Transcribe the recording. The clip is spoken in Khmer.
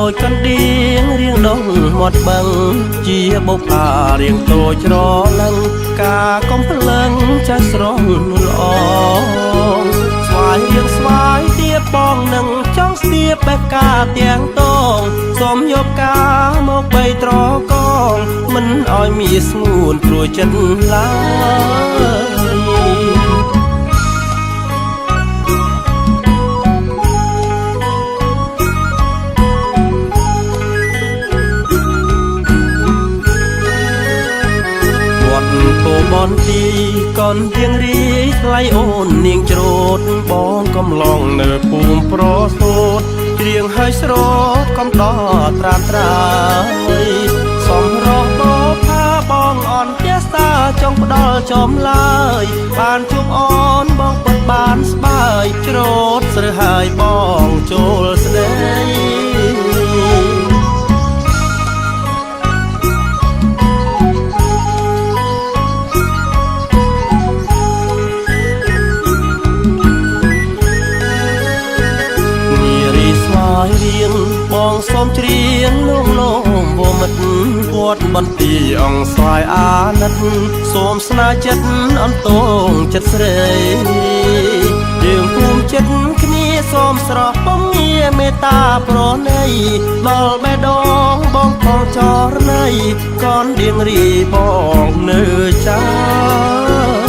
ដូចកណ្ដៀងរៀងដងមាត់បឹងជាបុករៀងតូចច្រឡឹងការកំភ្លឹងចាស់ស្រស់ល្អស្វាយរៀងស្វាយទៀបបងនឹងចង់ស្ទាបបែបការទាំងតងសូមយកការមកបីត្រកងមិនឲ្យមានស្ងួនព្រួយចិត្តឡើយបនទីកនទៀងរីថ្លៃអូននាងច្រូតបងកំឡងនៅភូមិប្រសូតច្រៀងហើយស្រោតកំដរត្រាត្រាយសំរងបោផាបងអន់ផ្ទះសាចង់ផ្ដល់ចំឡើយបានជួបអូនបងពិតបានស្បើយច្រូតស្រើហើយបងចូលស្ដីរៀងបងសូមច្រៀងលោងលោមវមិតវត្តបន្ទាអង្គស្វាយអាណិតសូមស្នេហ៍ចិត្តអន្តងចិត្តស្រីយើងភូមិចិត្តគ្នាសូមស្រស់ពំងារមេត្តាប្រណីដល់បេះដូងបងផងចរណៃកនដៀងរីបងនៅចា